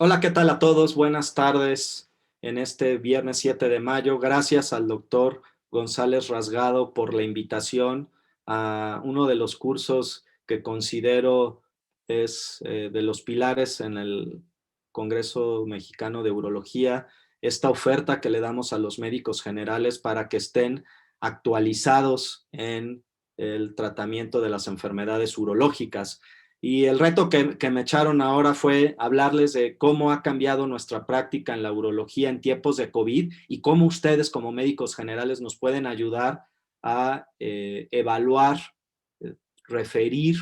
Hola, ¿qué tal a todos? Buenas tardes en este viernes 7 de mayo. Gracias al doctor González Rasgado por la invitación a uno de los cursos que considero es de los pilares en el Congreso Mexicano de Urología, esta oferta que le damos a los médicos generales para que estén actualizados en el tratamiento de las enfermedades urológicas. Y el reto que me echaron ahora fue hablarles de cómo ha cambiado nuestra práctica en la urología en tiempos de COVID y cómo ustedes como médicos generales nos pueden ayudar a evaluar, eh, referir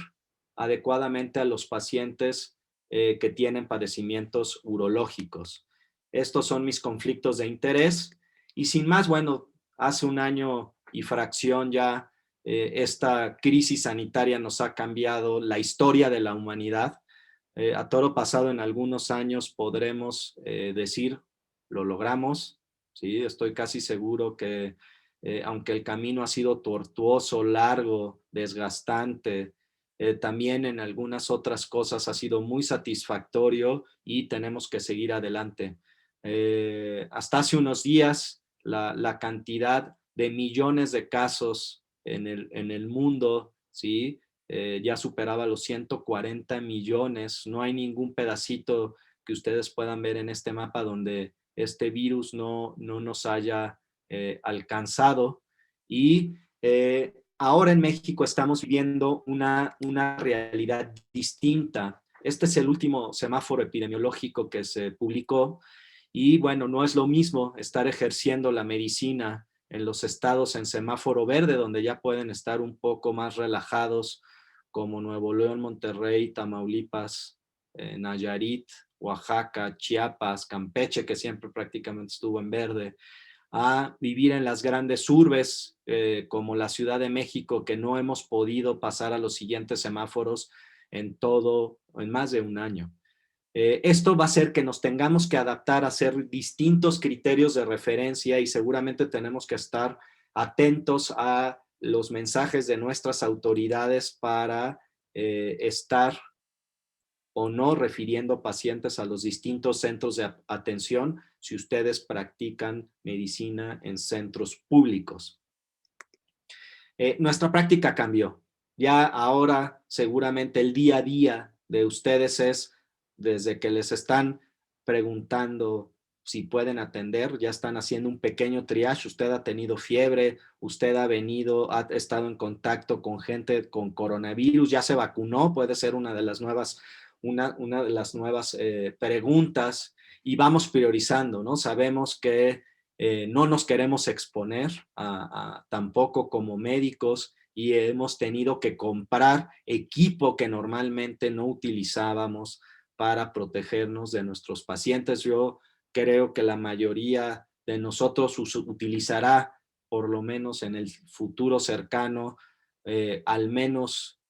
adecuadamente a los pacientes que tienen padecimientos urológicos. Estos son mis conflictos de interés y sin más, bueno, hace un año y fracción ya esta crisis sanitaria nos ha cambiado la historia de la humanidad. A toro pasado en algunos años podremos decir, lo logramos, ¿sí? Estoy casi seguro que aunque el camino ha sido tortuoso, largo, desgastante, también en algunas otras cosas ha sido muy satisfactorio y tenemos que seguir adelante. Hasta hace unos días, la cantidad de millones de casos en el mundo, ¿sí? Ya superaba los 140 millones. No hay ningún pedacito que ustedes puedan ver en este mapa donde este virus no nos haya alcanzado. Y ahora en México estamos viviendo una realidad distinta. Este es el último semáforo epidemiológico que se publicó y bueno, no es lo mismo estar ejerciendo la medicina en los estados en semáforo verde, donde ya pueden estar un poco más relajados, como Nuevo León, Monterrey, Tamaulipas, Nayarit, Oaxaca, Chiapas, Campeche, que siempre prácticamente estuvo en verde, a vivir en las grandes urbes como la Ciudad de México, que no hemos podido pasar a los siguientes semáforos en más de un año. Esto va a hacer que nos tengamos que adaptar a hacer distintos criterios de referencia y seguramente tenemos que estar atentos a los mensajes de nuestras autoridades para estar o no refiriendo pacientes a los distintos centros de atención si ustedes practican medicina en centros públicos. Nuestra práctica cambió. Ya ahora seguramente el día a día de ustedes es desde que les están preguntando si pueden atender, ya están haciendo un pequeño triage. Usted ha tenido fiebre, usted ha estado en contacto con gente con coronavirus, ya se vacunó, puede ser una de las nuevas preguntas y vamos priorizando, ¿no? Sabemos que no nos queremos exponer tampoco como médicos y hemos tenido que comprar equipo que normalmente no utilizábamos para protegernos de nuestros pacientes. Yo creo que la mayoría de nosotros utilizará, por lo menos en el futuro cercano, al menos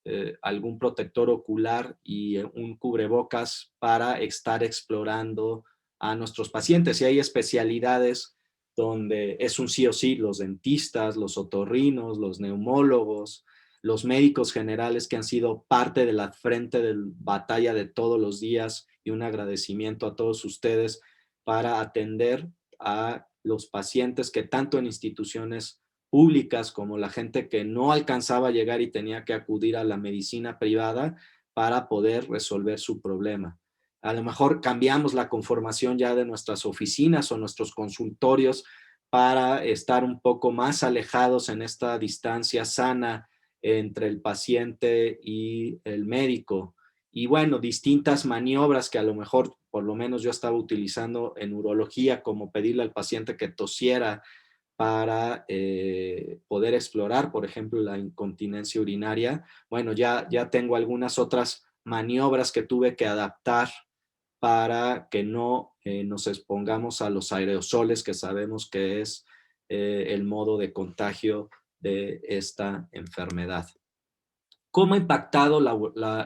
algún protector ocular y un cubrebocas para estar explorando a nuestros pacientes. Y hay especialidades donde es un sí o sí, los dentistas, los otorrinos, los neumólogos, los médicos generales que han sido parte de la frente de batalla de todos los días y un agradecimiento a todos ustedes para atender a los pacientes que tanto en instituciones públicas como la gente que no alcanzaba a llegar y tenía que acudir a la medicina privada para poder resolver su problema. A lo mejor cambiamos la conformación ya de nuestras oficinas o nuestros consultorios para estar un poco más alejados en esta distancia sana entre el paciente y el médico. Y bueno, distintas maniobras que a lo mejor, por lo menos yo estaba utilizando en urología, como pedirle al paciente que tosiera para poder explorar, por ejemplo, la incontinencia urinaria. Bueno, ya tengo algunas otras maniobras que tuve que adaptar para que no nos expongamos a los aerosoles, que sabemos que es el modo de contagio de esta enfermedad. ¿Cómo ha impactado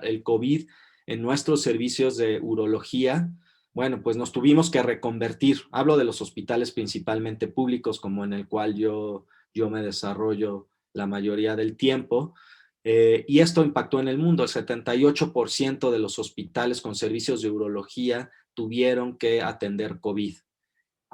el COVID en nuestros servicios de urología? Bueno, pues nos tuvimos que reconvertir. Hablo de los hospitales principalmente públicos, como en el cual yo me desarrollo la mayoría del tiempo. Y esto impactó en el mundo. El 78% de los hospitales con servicios de urología tuvieron que atender COVID.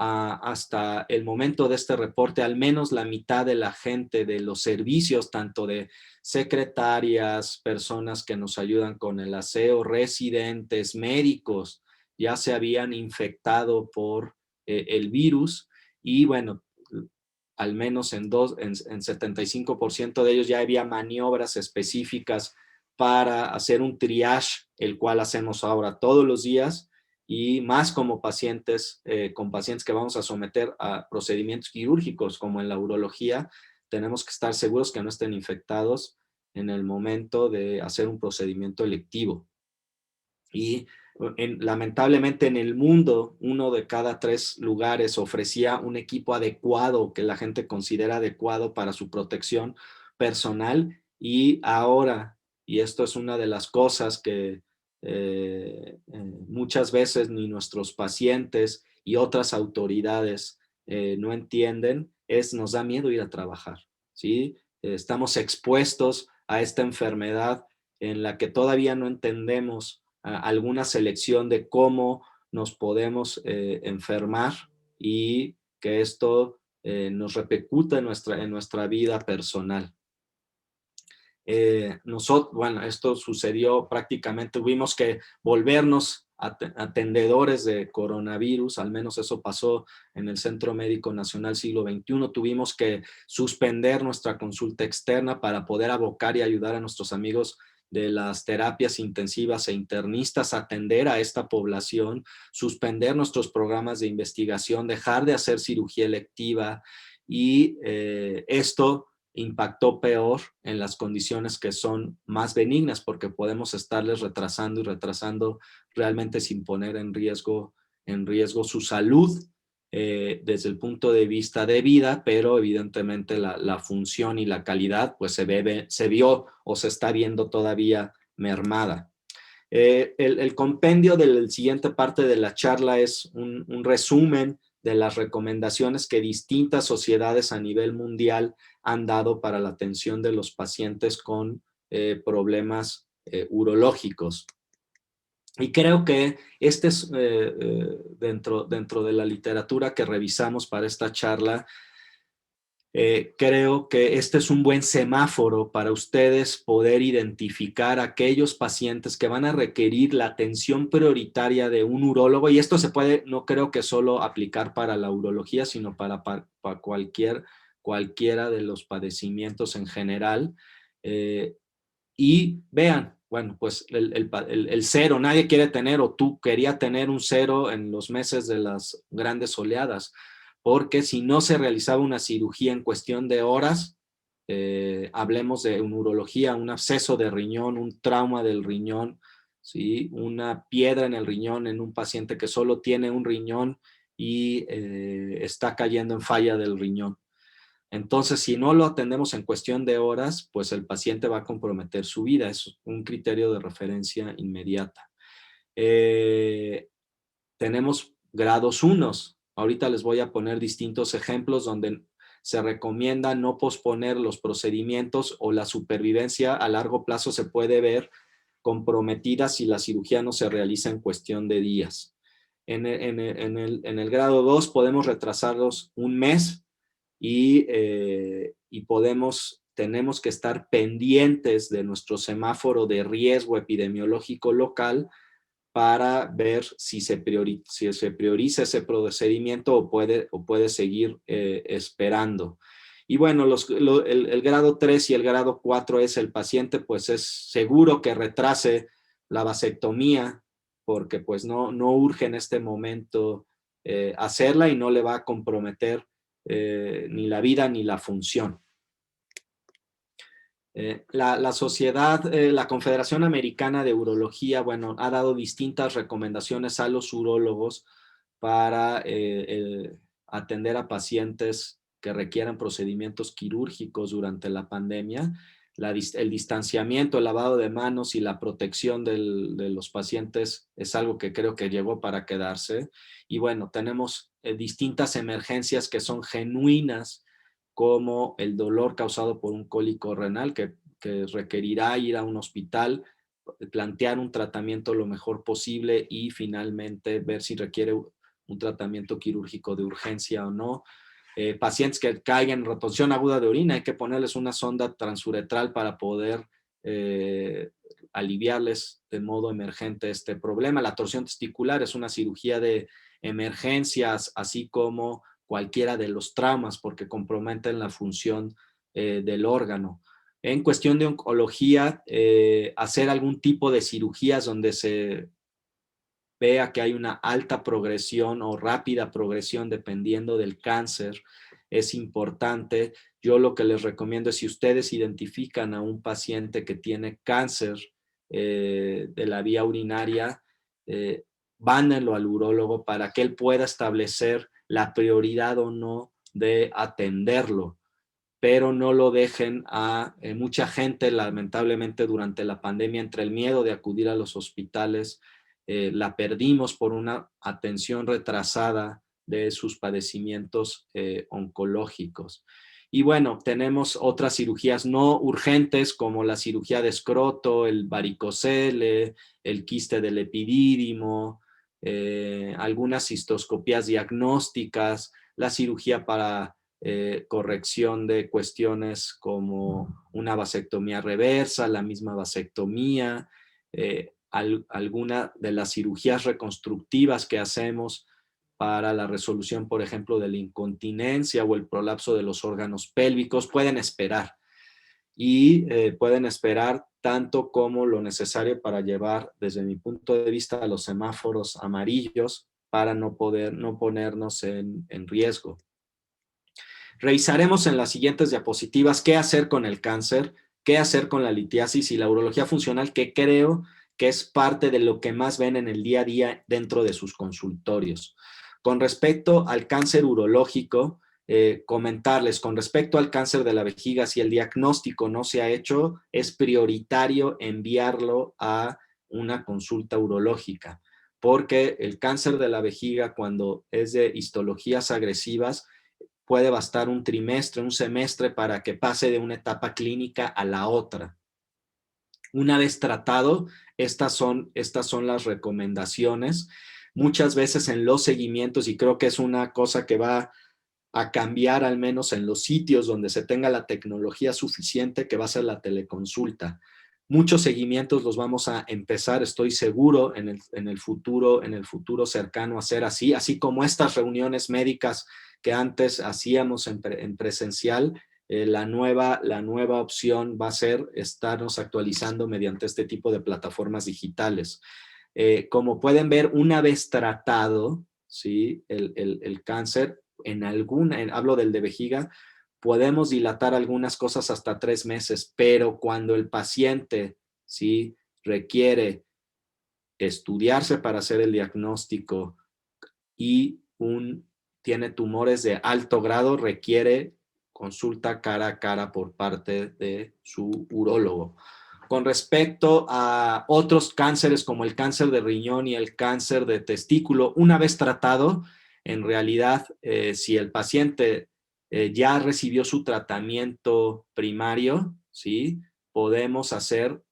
Hasta el momento de este reporte, al menos la mitad de la gente de los servicios, tanto de secretarias, personas que nos ayudan con el aseo, residentes, médicos, ya se habían infectado por el virus y bueno, al menos en 75% de ellos ya había maniobras específicas para hacer un triage, el cual hacemos ahora todos los días, y más como pacientes, con pacientes que vamos a someter a procedimientos quirúrgicos, como en la urología, tenemos que estar seguros que no estén infectados en el momento de hacer un procedimiento electivo. Y lamentablemente en el mundo, 1 de cada 3 lugares ofrecía un equipo adecuado que la gente considera adecuado para su protección personal, y ahora, y esto es una de las cosas que muchas veces ni nuestros pacientes y otras autoridades no entienden, nos da miedo ir a trabajar, ¿sí? Estamos expuestos a esta enfermedad en la que todavía no entendemos alguna selección de cómo nos podemos enfermar, y que esto nos repercuta en nuestra vida personal. Bueno, esto sucedió prácticamente, tuvimos que volvernos atendedores de coronavirus, al menos eso pasó en el Centro Médico Nacional Siglo XXI. Tuvimos que suspender nuestra consulta externa para poder abocar y ayudar a nuestros amigos de las terapias intensivas e internistas a atender a esta población, suspender nuestros programas de investigación, dejar de hacer cirugía electiva, y esto impactó peor en las condiciones que son más benignas, porque podemos estarles retrasando y retrasando realmente sin poner en riesgo su salud desde el punto de vista de vida, pero evidentemente la función y la calidad pues se vio o se está viendo todavía mermada. El compendio de la siguiente parte de la charla es un resumen de las recomendaciones que distintas sociedades a nivel mundial han dado para la atención de los pacientes con problemas urológicos. Y creo que este es dentro de la literatura que revisamos para esta charla. Creo que este es un buen semáforo para ustedes poder identificar aquellos pacientes que van a requerir la atención prioritaria de un urólogo, y esto se puede, no creo que solo aplicar para la urología, sino para cualquiera de los padecimientos en general. Y vean, bueno, pues el cero, nadie quiere tener, o tú querías tener un cero en los meses de las grandes oleadas, porque si no se realizaba una cirugía en cuestión de horas, hablemos de urología, un absceso de riñón, un trauma del riñón, ¿sí? Una piedra en el riñón en un paciente que solo tiene un riñón y está cayendo en falla del riñón. Entonces, si no lo atendemos en cuestión de horas, pues el paciente va a comprometer su vida. Es un criterio de referencia inmediata. Tenemos grados 1. Ahorita les voy a poner distintos ejemplos donde se recomienda no posponer los procedimientos, o la supervivencia a largo plazo se puede ver comprometida si la cirugía no se realiza en cuestión de días. En el grado 2 podemos retrasarlos un mes, y tenemos que estar pendientes de nuestro semáforo de riesgo epidemiológico local para ver si se prioriza ese procedimiento o puede seguir esperando. Y bueno, el grado 3 y el grado 4 es el paciente, pues es seguro que retrase la vasectomía, porque pues no urge en este momento hacerla, y no le va a comprometer ni la vida ni la función. La sociedad, la Confederación Americana de Urología, bueno, ha dado distintas recomendaciones a los urólogos para atender a pacientes que requieran procedimientos quirúrgicos durante la pandemia. El distanciamiento, el lavado de manos y la protección de los pacientes es algo que creo que llegó para quedarse. Y bueno, tenemos distintas emergencias que son genuinas, como el dolor causado por un cólico renal que requerirá ir a un hospital plantear un tratamiento lo mejor posible y finalmente ver si requiere un tratamiento quirúrgico de urgencia o no. Pacientes que caigan en retención aguda de orina, hay que ponerles una sonda transuretral para poder aliviarles de modo emergente este problema. La torsión testicular es una cirugía de emergencias, así como cualquiera de los traumas, porque comprometen la función del órgano. En cuestión de oncología, hacer algún tipo de cirugías donde se vea que hay una alta progresión o rápida progresión dependiendo del cáncer es importante. Yo lo que les recomiendo es, si ustedes identifican a un paciente que tiene cáncer de la vía urinaria, mándenlo al urólogo para que él pueda establecer la prioridad o no de atenderlo, pero no lo dejen a mucha gente, lamentablemente durante la pandemia, entre el miedo de acudir a los hospitales, la perdimos por una atención retrasada de sus padecimientos oncológicos. Y bueno, tenemos otras cirugías no urgentes como la cirugía de escroto, el varicocele, el quiste del epidídimo, algunas cistoscopías diagnósticas, la cirugía para corrección de cuestiones como una vasectomía reversa, la misma vasectomía, alguna de las cirugías reconstructivas que hacemos para la resolución, por ejemplo, de la incontinencia o el prolapso de los órganos pélvicos, pueden esperar y pueden esperar tanto como lo necesario para llevar, desde mi punto de vista, los semáforos amarillos para no ponernos en riesgo. Revisaremos en las siguientes diapositivas qué hacer con el cáncer, qué hacer con la litiasis y la urología funcional, que creo que es parte de lo que más ven en el día a día dentro de sus consultorios. Con respecto al cáncer urológico, comentarles, con respecto al cáncer de la vejiga, si el diagnóstico no se ha hecho, es prioritario enviarlo a una consulta urológica, porque el cáncer de la vejiga, cuando es de histologías agresivas, puede bastar un trimestre, un semestre para que pase de una etapa clínica a la otra. Una vez tratado, estas son las recomendaciones. Muchas veces en los seguimientos, y creo que es una cosa que va a cambiar al menos en los sitios donde se tenga la tecnología suficiente, que va a ser la teleconsulta. Muchos seguimientos los vamos a empezar, estoy seguro, en el futuro cercano a ser así como estas reuniones médicas que antes hacíamos en presencial. La nueva opción va a ser estarnos actualizando mediante este tipo de plataformas digitales. Como pueden ver, una vez tratado, ¿sí?, el cáncer, hablo del de vejiga, podemos dilatar algunas cosas hasta 3 meses, pero cuando el paciente, ¿sí?, requiere estudiarse para hacer el diagnóstico y tiene tumores de alto grado, requiere consulta cara a cara por parte de su urólogo. Con respecto a otros cánceres como el cáncer de riñón y el cáncer de testículo, una vez tratado, en realidad, si el paciente ya recibió su tratamiento primario, ¿sí?, podemos hacer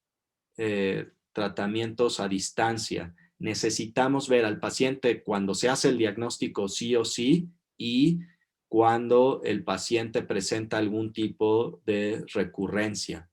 tratamientos a distancia. Necesitamos ver al paciente cuando se hace el diagnóstico sí o sí y cuando el paciente presenta algún tipo de recurrencia.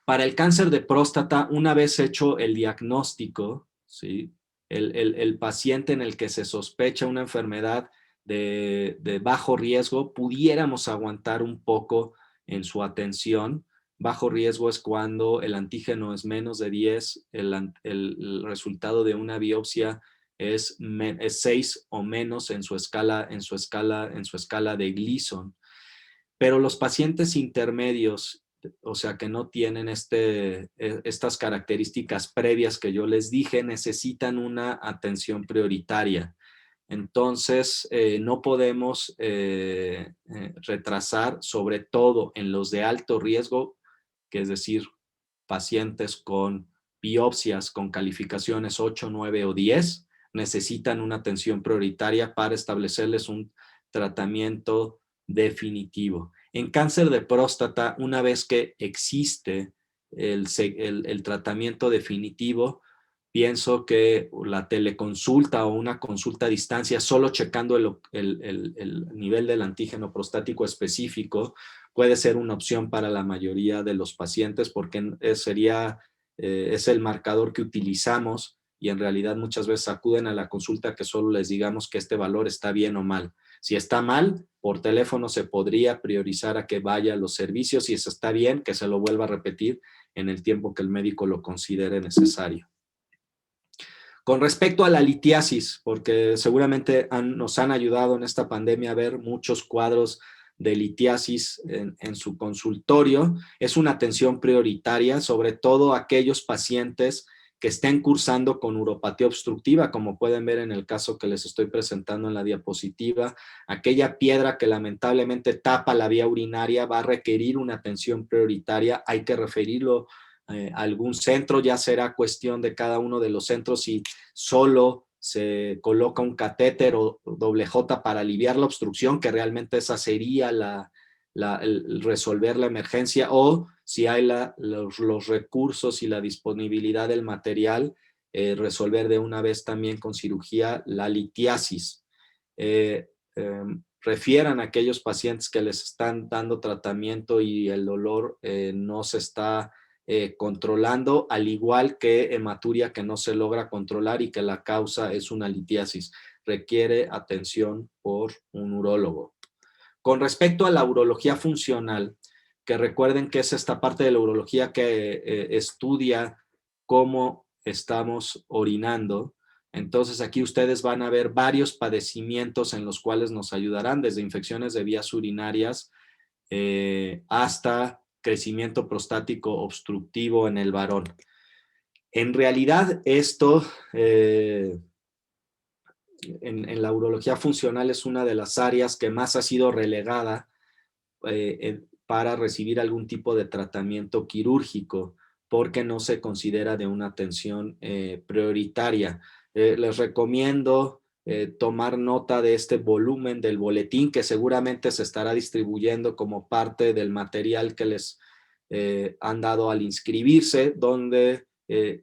Para el cáncer de próstata, una vez hecho el diagnóstico, ¿sí?, el paciente en el que se sospecha una enfermedad de bajo riesgo, pudiéramos aguantar un poco en su atención. Bajo riesgo es cuando el antígeno es menos de 10, el resultado de una biopsia es 6 o menos en su escala de Gleason. Pero los pacientes intermedios, o sea, que no tienen estas características previas que yo les dije, necesitan una atención prioritaria. Entonces, no podemos retrasar, sobre todo en los de alto riesgo, que es decir, pacientes con biopsias con calificaciones 8, 9 o 10, necesitan una atención prioritaria para establecerles un tratamiento definitivo. En cáncer de próstata, una vez que existe el tratamiento definitivo, pienso que la teleconsulta o una consulta a distancia, solo checando el nivel del antígeno prostático específico, puede ser una opción para la mayoría de los pacientes porque es el marcador que utilizamos y en realidad muchas veces acuden a la consulta que solo les digamos que este valor está bien o mal. Si está mal, por teléfono se podría priorizar a que vaya a los servicios y si está bien, que se lo vuelva a repetir en el tiempo que el médico lo considere necesario. Con respecto a la litiasis, porque seguramente nos han ayudado en esta pandemia a ver muchos cuadros de litiasis en su consultorio, es una atención prioritaria, sobre todo aquellos pacientes que estén cursando con uropatía obstructiva, como pueden ver en el caso que les estoy presentando en la diapositiva. Aquella piedra que lamentablemente tapa la vía urinaria va a requerir una atención prioritaria, hay que referirlo algún centro, ya será cuestión de cada uno de los centros si solo se coloca un catéter o doble J para aliviar la obstrucción, que realmente esa sería el resolver la emergencia, o si hay los recursos y la disponibilidad del material, resolver de una vez también con cirugía la litiasis. Refieran a aquellos pacientes que les están dando tratamiento y el dolor no se está controlando, al igual que hematuria que no se logra controlar y que la causa es una litiasis. Requiere atención por un urólogo. Con respecto a la urología funcional, que recuerden que es esta parte de la urología que estudia cómo estamos orinando. Entonces aquí ustedes van a ver varios padecimientos en los cuales nos ayudarán, desde infecciones de vías urinarias hasta crecimiento prostático obstructivo en el varón. En realidad esto en la urología funcional es una de las áreas que más ha sido relegada para recibir algún tipo de tratamiento quirúrgico porque no se considera de una atención prioritaria. Les recomiendo tomar nota de este volumen del boletín que seguramente se estará distribuyendo como parte del material que les han dado al inscribirse, donde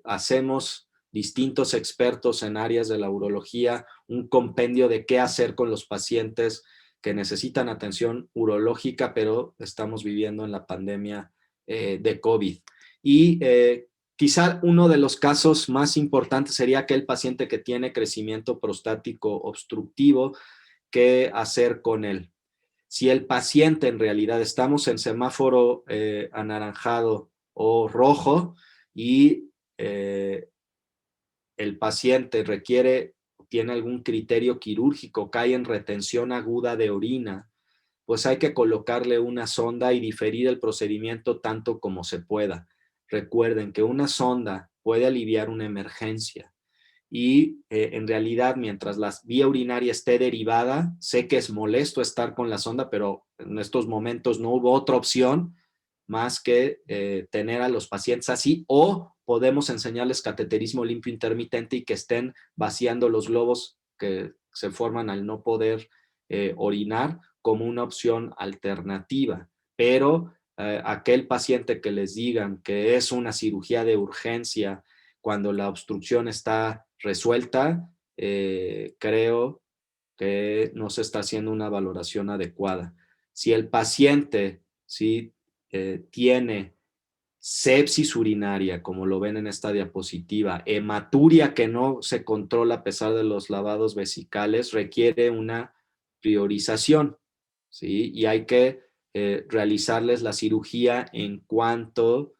hacemos distintos expertos en áreas de la urología un compendio de qué hacer con los pacientes que necesitan atención urológica, pero estamos viviendo en la pandemia de COVID. Y quizá uno de los casos más importantes sería aquel paciente que tiene crecimiento prostático obstructivo, ¿qué hacer con él? Si el paciente en realidad estamos en semáforo anaranjado o rojo y el paciente tiene algún criterio quirúrgico, cae en retención aguda de orina, pues hay que colocarle una sonda y diferir el procedimiento tanto como se pueda. Recuerden que una sonda puede aliviar una emergencia y en realidad mientras la vía urinaria esté derivada, sé que es molesto estar con la sonda, pero en estos momentos no hubo otra opción más que tener a los pacientes así, o podemos enseñarles cateterismo limpio intermitente y que estén vaciando los globos que se forman al no poder orinar como una opción alternativa. Pero aquel paciente que les digan que es una cirugía de urgencia cuando la obstrucción está resuelta, creo que no se está haciendo una valoración adecuada. Si el paciente ¿sí? Tiene sepsis urinaria, como lo ven en esta diapositiva, hematuria que no se controla a pesar de los lavados vesicales, requiere una priorización, ¿sí? Y hay que realizarles la cirugía en cuanto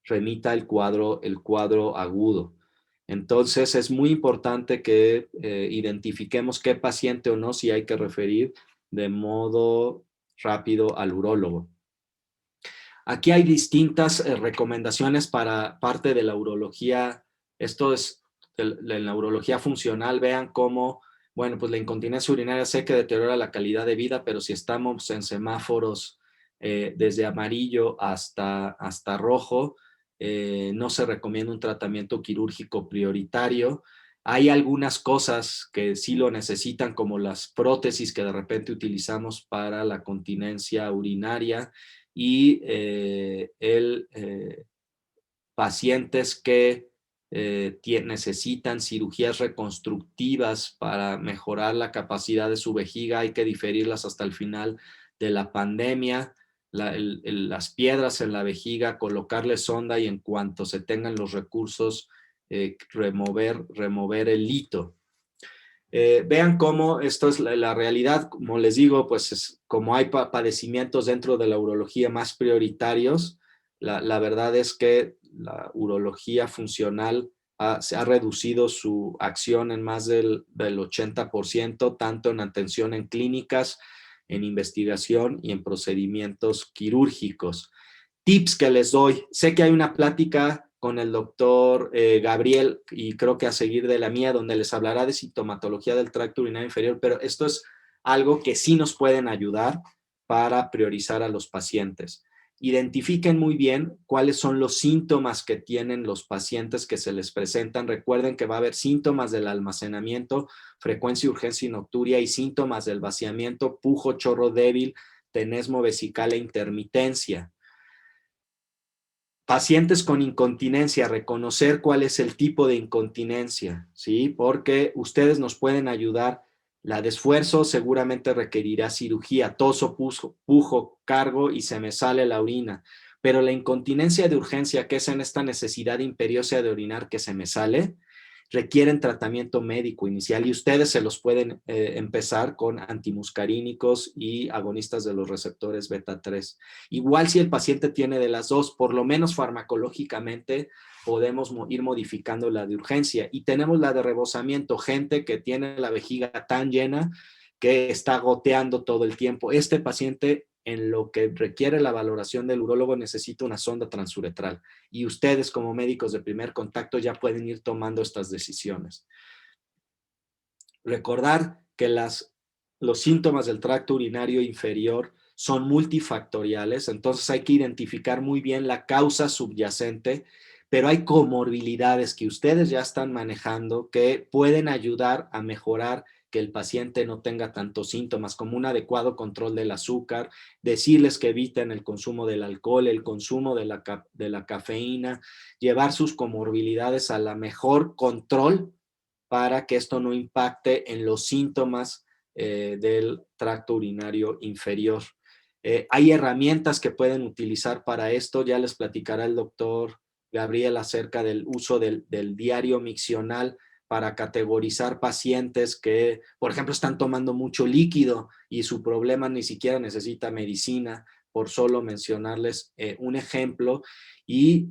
remita el cuadro agudo. Entonces es muy importante que identifiquemos qué paciente o no si hay que referir de modo rápido al urólogo. Aquí hay distintas recomendaciones para parte de la urología. Esto es la urología funcional. Vean cómo, bueno, pues la incontinencia urinaria sé que deteriora la calidad de vida, pero si estamos en semáforos desde amarillo hasta rojo, no se recomienda un tratamiento quirúrgico prioritario. Hay algunas cosas que sí lo necesitan, como las prótesis que de repente utilizamos para la continencia urinaria, y pacientes que necesitan cirugías reconstructivas para mejorar la capacidad de su vejiga, hay que diferirlas hasta el final de la pandemia, las piedras en la vejiga, colocarle sonda y en cuanto se tengan los recursos, remover el lito. Vean cómo esto es la realidad. Como les digo, pues como hay padecimientos dentro de la urología más prioritarios, la verdad es que la urología funcional se ha reducido su acción en más del 80%, tanto en atención en clínicas, en investigación y en procedimientos quirúrgicos. Tips que les doy. Sé que hay una plática con el doctor Gabriel, y creo que a seguir de la mía, donde les hablará de sintomatología del tracto urinario inferior, pero esto es algo que sí nos pueden ayudar para priorizar a los pacientes. Identifiquen muy bien cuáles son los síntomas que tienen los pacientes que se les presentan. Recuerden que va a haber síntomas del almacenamiento, frecuencia, urgencia y nocturia, y síntomas del vaciamiento, pujo, chorro débil, tenesmo vesical e intermitencia. Pacientes con incontinencia, reconocer cuál es el tipo de incontinencia, ¿sí? Porque ustedes nos pueden ayudar. La de esfuerzo seguramente requerirá cirugía, toso, pujo, cargo y se me sale la orina. Pero la incontinencia de urgencia, que es en esta necesidad imperiosa de orinar que se me sale, requieren tratamiento médico inicial y ustedes se los pueden empezar con antimuscarínicos y agonistas de los receptores beta 3. Igual si el paciente tiene de las dos, por lo menos farmacológicamente podemos ir modificando la de urgencia. Y tenemos la de rebosamiento, gente que tiene la vejiga tan llena que está goteando todo el tiempo. Este paciente, en lo que requiere la valoración del urólogo, necesita una sonda transuretral. Y ustedes, como médicos de primer contacto, ya pueden ir tomando estas decisiones. Recordar que los síntomas del tracto urinario inferior son multifactoriales, entonces hay que identificar muy bien la causa subyacente, pero hay comorbilidades que ustedes ya están manejando que pueden ayudar a mejorar que el paciente no tenga tantos síntomas, como un adecuado control del azúcar, decirles que eviten el consumo del alcohol, el consumo de la cafeína, llevar sus comorbilidades a la mejor control para que esto no impacte en los síntomas del tracto urinario inferior. Hay herramientas que pueden utilizar para esto. Ya les platicará el doctor Gabriel acerca del uso del diario miccional para categorizar pacientes que, por ejemplo, están tomando mucho líquido y su problema ni siquiera necesita medicina, por solo mencionarles un ejemplo. Y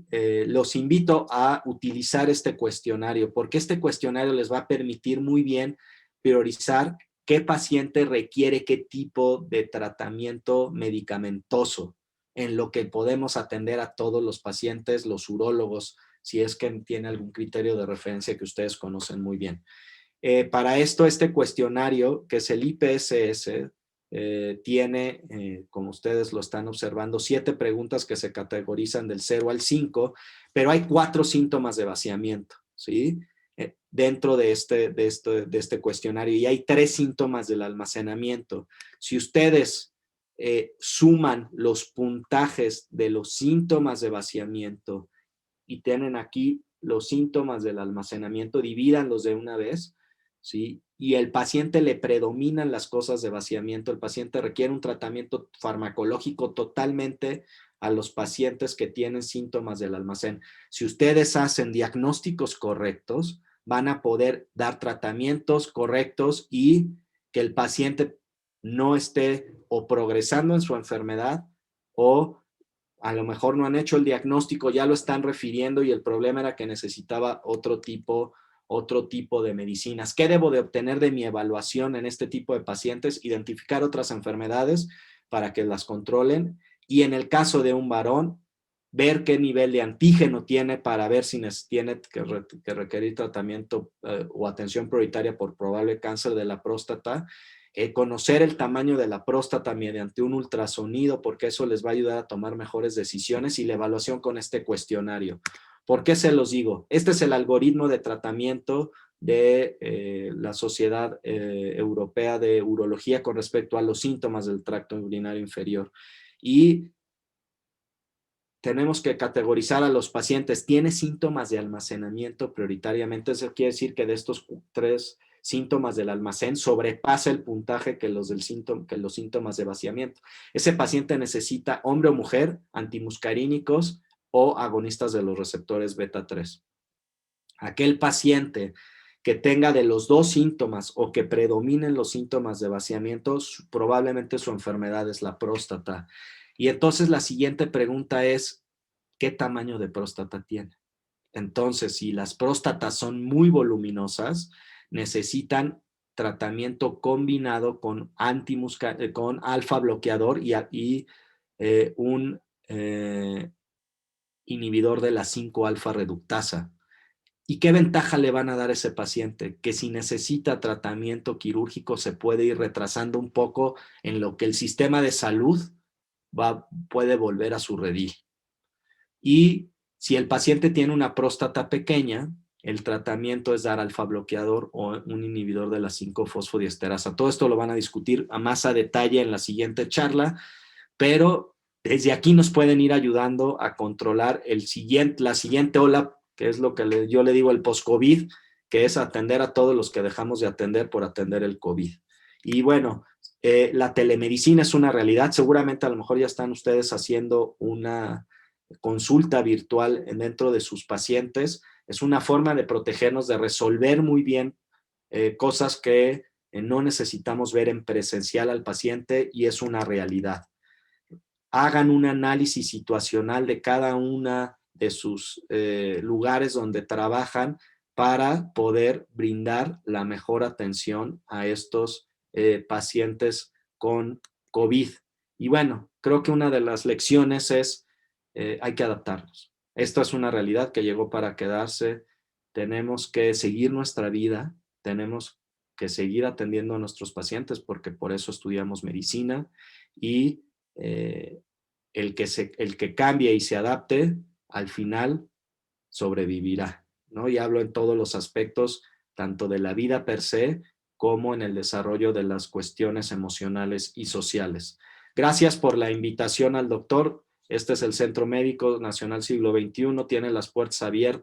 los invito a utilizar este cuestionario, porque este cuestionario les va a permitir muy bien priorizar qué paciente requiere qué tipo de tratamiento medicamentoso, en lo que podemos atender a todos los pacientes, los urólogos, si es que tiene algún criterio de referencia que ustedes conocen muy bien. Para esto, este cuestionario, que es el IPSS, tiene, como ustedes lo están observando, 7 preguntas que se categorizan del 0 al 5, pero hay 4 síntomas de vaciamiento, ¿sí? Dentro de este cuestionario, y hay 3 síntomas del almacenamiento. Si ustedes suman los puntajes de los síntomas de vaciamiento y tienen aquí los síntomas del almacenamiento, divídanlos de una vez, ¿sí? Y el paciente le predominan las cosas de vaciamiento, el paciente requiere un tratamiento farmacológico totalmente a los pacientes que tienen síntomas del almacén. Si ustedes hacen diagnósticos correctos, van a poder dar tratamientos correctos y que el paciente no esté o progresando en su enfermedad o a lo mejor no han hecho el diagnóstico, ya lo están refiriendo y el problema era que necesitaba otro tipo de medicinas. ¿Qué debo de obtener de mi evaluación en este tipo de pacientes? Identificar otras enfermedades para que las controlen y en el caso de un varón, ver qué nivel de antígeno tiene para ver si tiene que requerir tratamiento o atención prioritaria por probable cáncer de la próstata. Conocer el tamaño de la próstata mediante un ultrasonido, porque eso les va a ayudar a tomar mejores decisiones, y la evaluación con este cuestionario. ¿Por qué se los digo? Este es el algoritmo de tratamiento de la Sociedad Europea de Urología con respecto a los síntomas del tracto urinario inferior. Y tenemos que categorizar a los pacientes. ¿Tiene síntomas de almacenamiento prioritariamente? Eso quiere decir que de estos 3 síntomas del almacén sobrepasa el puntaje que los síntomas de vaciamiento. Ese paciente necesita, hombre o mujer, antimuscarínicos o agonistas de los receptores beta 3. Aquel paciente que tenga de los 2 síntomas o que predominen los síntomas de vaciamiento, probablemente su enfermedad es la próstata. Y entonces la siguiente pregunta es, ¿qué tamaño de próstata tiene? Entonces, si las próstatas son muy voluminosas, necesitan tratamiento combinado con con alfa bloqueador y un inhibidor de la 5-alfa reductasa. ¿Y qué ventaja le van a dar a ese paciente? Que si necesita tratamiento quirúrgico se puede ir retrasando un poco en lo que el sistema de salud puede volver a su redil. Y si el paciente tiene una próstata pequeña, el tratamiento es dar alfa bloqueador o un inhibidor de la 5-fosfodiesterasa. Todo esto lo van a discutir a más a detalle en la siguiente charla, pero desde aquí nos pueden ir ayudando a controlar la siguiente ola, que es lo que yo le digo el post-COVID, que es atender a todos los que dejamos de atender por atender el COVID. Y bueno, la telemedicina es una realidad. Seguramente a lo mejor ya están ustedes haciendo una consulta virtual dentro de sus pacientes. Es una forma de protegernos, de resolver muy bien cosas que no necesitamos ver en presencial al paciente y es una realidad. Hagan un análisis situacional de cada una de sus lugares donde trabajan para poder brindar la mejor atención a estos pacientes con COVID. Y bueno, creo que una de las lecciones es hay que adaptarnos. Esto es una realidad que llegó para quedarse. Tenemos que seguir nuestra vida, tenemos que seguir atendiendo a nuestros pacientes porque por eso estudiamos medicina y el que cambie y se adapte, al final sobrevivirá, ¿no? Y hablo en todos los aspectos, tanto de la vida per se, como en el desarrollo de las cuestiones emocionales y sociales. Gracias por la invitación al doctor. Este es el Centro Médico Nacional Siglo XXI, tiene las puertas abiertas.